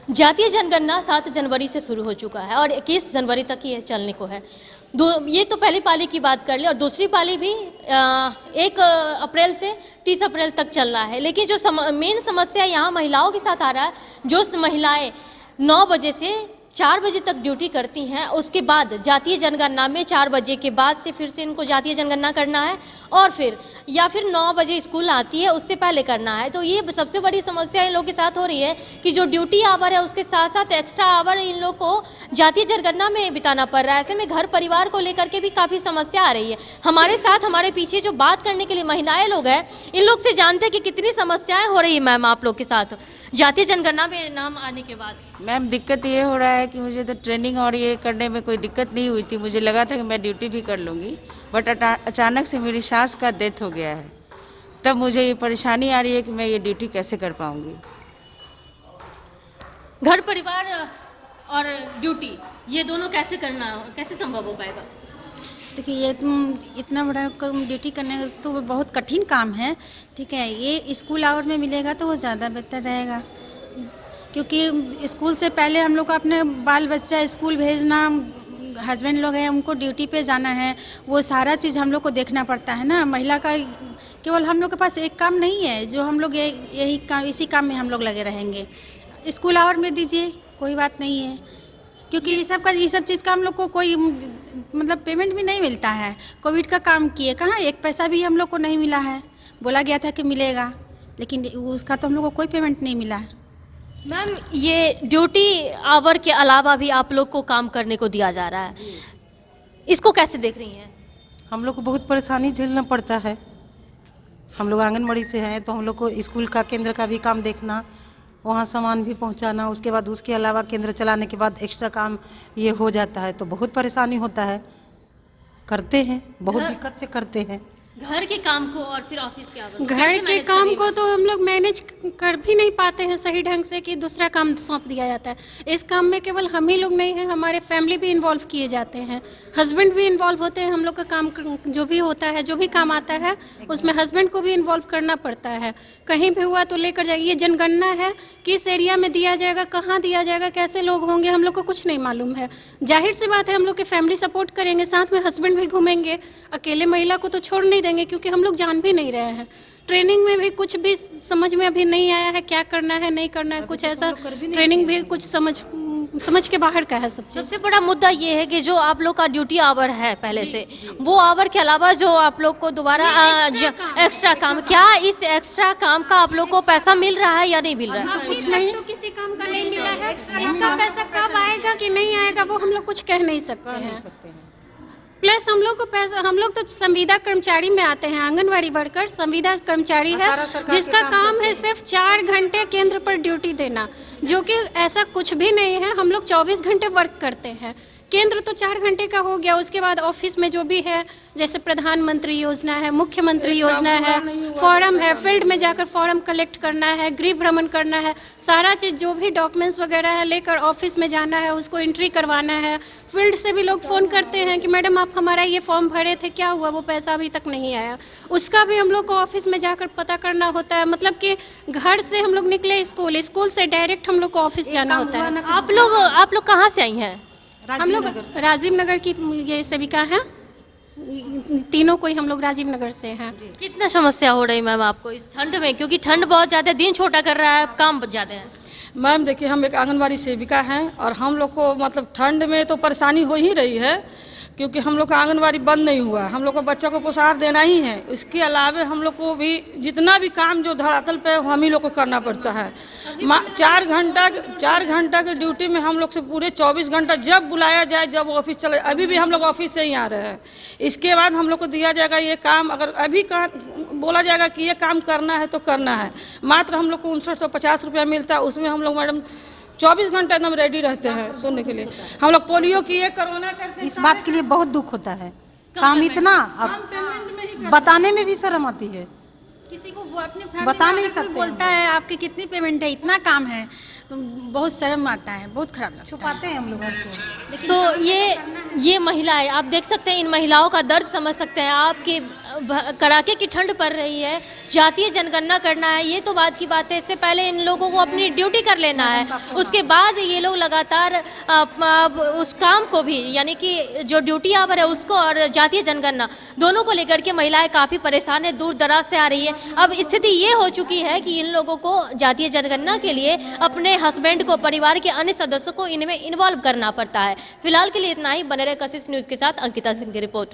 जातीय जनगणना 7 जनवरी से शुरू हो चुका है और 21 जनवरी तक ये चलने को है। ये तो पहली पाली की बात कर ले और दूसरी पाली भी 1 अप्रैल से 30 अप्रैल तक चल रहा है। लेकिन जो मेन समस्या यहाँ महिलाओं के साथ आ रहा है, जो महिलाएं 9 बजे से 4 बजे तक ड्यूटी करती हैं, उसके बाद जातीय जनगणना में 4 बजे के बाद से फिर से इनको जातीय जनगणना करना है और फिर 9 बजे स्कूल आती है उससे पहले करना है। तो ये सबसे बड़ी समस्या इन लोगों के साथ हो रही है कि जो ड्यूटी आवर है उसके साथ साथ एक्स्ट्रा आवर इन लोग को जातीय जनगणना में बिताना पड़ रहा है। ऐसे में घर परिवार को लेकर के भी काफ़ी समस्या आ रही है। हमारे साथ हमारे पीछे जो बात करने के लिए महिलाएं लोग हैं, इन लोग से जानते हैं कि कितनी समस्याएं हो रही है मैम आप लोग के साथ जातीय जनगणना में नाम आने के बाद। मैम दिक्कत ये हो रहा है कि मुझे तो ट्रेनिंग और ये करने में कोई दिक्कत नहीं हुई थी। मुझे लगा था कि मैं ड्यूटी भी कर लूँगी, बट अचानक से मेरी सास का डेथ हो गया है। तब मुझे ये परेशानी आ रही है कि मैं ये ड्यूटी कैसे कर पाऊँगी। घर परिवार और ड्यूटी ये दोनों कैसे संभव हो पाएगा? देखिए, ये इतना बड़ा ड्यूटी करने तो बहुत कठिन काम है। ठीक है, ये स्कूल आवर में मिलेगा तो वो ज़्यादा बेहतर रहेगा, क्योंकि स्कूल से पहले हम लोग को अपने बाल बच्चा स्कूल भेजना, हस्बैंड लोग हैं उनको ड्यूटी पे जाना है, वो सारा चीज़ हम लोग को देखना पड़ता है ना। महिला का केवल हम लोग के पास एक काम नहीं है जो हम लोग यही काम, इसी काम में हम लोग लगे रहेंगे। स्कूल आवर में दीजिए, कोई बात नहीं है, क्योंकि ये सब चीज़ का हम लोग को कोई मतलब पेमेंट भी नहीं मिलता है। कोविड का काम किए कहाँ, एक पैसा भी हम लोग को नहीं मिला है। बोला गया था कि मिलेगा, लेकिन उसका तो हम लोग को कोई पेमेंट नहीं मिला है। मैम, ये ड्यूटी आवर के अलावा भी आप लोग को काम करने को दिया जा रहा है, इसको कैसे देख रही हैं? हम लोग को बहुत परेशानी झेलना पड़ता है। हम लोग आंगनबाड़ी से हैं, तो हम लोग को स्कूल का केंद्र का भी काम देखना, वहाँ सामान भी पहुँचाना, उसके बाद उसके अलावा केंद्र चलाने के बाद एक्स्ट्रा काम ये हो जाता है, तो बहुत परेशानी होता है। करते हैं, बहुत दिक्कत से करते हैं घर के काम को और फिर ऑफिस के आवर। घर के काम को तो हम लोग मैनेज कर भी नहीं पाते हैं सही ढंग से कि दूसरा काम सौंप दिया जाता है। इस काम में केवल हम ही लोग नहीं हैं, हमारे फैमिली भी इन्वॉल्व किए जाते हैं, हस्बैंड भी इन्वॉल्व होते हैं। हम लोग का काम जो भी होता है, जो भी काम आता है उसमें हस्बैंड को भी इन्वॉल्व करना पड़ता है। कहीं भी हुआ तो लेकर जाइए। ये जनगणना है, किस एरिया में दिया जाएगा, कहाँ दिया जाएगा, कैसे लोग होंगे, हम लोग को कुछ नहीं मालूम है। जाहिर सी बात है, हम लोग की फैमिली सपोर्ट करेंगे, साथ में हस्बैंड भी घूमेंगे, अकेले महिला को तो छोड़ नहीं देंगे, क्योंकि हम लोग जान भी नहीं रहे हैं। ट्रेनिंग में भी कुछ भी समझ में अभी नहीं आया है, क्या करना है नहीं करना है, कुछ ऐसा ट्रेनिंग भी कुछ समझ के बाहर का है सब चीज़। सबसे बड़ा मुद्दा ये है कि जो आप लोग का ड्यूटी आवर है पहले से, वो आवर के अलावा जो आप लोग को दोबारा एक्स्ट्रा काम, क्या इस एक्स्ट्रा काम का आप लोग को पैसा मिल रहा है या नहीं मिल रहा है? कुछ नहीं, तो किसी काम का नहीं मिला है। इसका पैसा कब आएगा कि नहीं आएगा वो हम लोग कुछ कह नहीं सकते हैं। प्लस हम लोग को पैसा, हम लोग तो संविदा कर्मचारी में आते हैं, आंगनवाड़ी वर्कर संविदा कर्मचारी है, जिसका काम है सिर्फ 4 घंटे केंद्र पर ड्यूटी देना, जो कि ऐसा कुछ भी नहीं है। हम लोग 24 घंटे वर्क करते हैं। केंद्र तो 4 घंटे का हो गया, उसके बाद ऑफिस में जो भी है, जैसे प्रधानमंत्री योजना है, मुख्यमंत्री योजना है, फॉर्म है, फील्ड में जाकर फॉर्म कलेक्ट करना है, गृह भ्रमण करना है, सारा चीज़ जो भी डॉक्यूमेंट्स वगैरह है लेकर ऑफिस में जाना है, उसको एंट्री करवाना है। फील्ड से भी लोग फ़ोन करते हैं कि मैडम आप हमारा ये फॉर्म भरे थे, क्या हुआ, वो पैसा अभी तक नहीं आया। उसका भी हम लोग को ऑफिस में जाकर पता करना होता है। मतलब कि घर से हम लोग निकले स्कूल से डायरेक्ट हम लोग को ऑफिस जाना होता है। आप लोग कहाँ से आई हैं? हम लोग राजीव नगर की ये सेविका हैं, तीनों कोई हम लोग राजीव नगर से हैं। कितना समस्या हो रही मैम आपको इस ठंड में, क्योंकि ठंड बहुत ज़्यादा है, दिन छोटा कर रहा है, काम बहुत ज़्यादा है? मैम देखिए, हम एक आंगनबाड़ी सेविका हैं और हम लोग को मतलब ठंड में तो परेशानी हो ही रही है, क्योंकि हम लोग का आंगनबाड़ी बंद नहीं हुआ, हम लोग को बच्चों को पोषाहार देना ही है। इसके अलावे हम लोग को भी जितना भी काम जो धरातल पे हम ही लोग को करना पड़ता है। 4 घंटा की ड्यूटी में हम लोग से पूरे 24 घंटा जब बुलाया जाए, जब ऑफिस चले, अभी भी हम लोग ऑफिस से ही आ रहे हैं। इसके बाद हम लोग को दिया जाएगा ये काम, अगर अभी बोला जाएगा कि ये काम करना है तो करना है। मात्र हम लोग को 5950 रुपया मिलता है, उसमें हम लोग मैडम 24 घंटे एकदम रेडी रहते हैं सुनने के लिए। हम लोग पोलियो किए, कोरोना करते हैं। इस बात के लिए बहुत दुख होता है। काम इतना, अब बताने में भी शर्म आती है। किसी को वो अपने बता नहीं सकते, बोलता है आपकी कितनी पेमेंट है, इतना काम है, तो बहुत शर्म आता है, बहुत खराब लगता है। छुपाते हैं हम लोग। तो ये महिलाएं, आप देख सकते हैं, इन महिलाओं का दर्द समझ सकते हैं। आपके कड़ाके की ठंड पड़ रही है, जातीय जनगणना करना है, ये तो बात की बात है। इससे पहले इन लोगों को अपनी ड्यूटी कर लेना है, उसके बाद ये लोग लगातार उस काम को भी, यानी कि जो ड्यूटी आवर है उसको और जातीय जनगणना दोनों को लेकर के महिलाएं काफ़ी परेशान है, दूर दराज से आ रही है। अब स्थिति ये हो चुकी है कि इन लोगों को जातीय जनगणना के लिए अपने हस्बैंड को, परिवार के अन्य सदस्यों को इनमें इन्वॉल्व करना पड़ता है। फिलहाल के लिए इतना ही। बने रहे कशिश न्यूज़ के साथ। अंकिता सिंह की रिपोर्ट।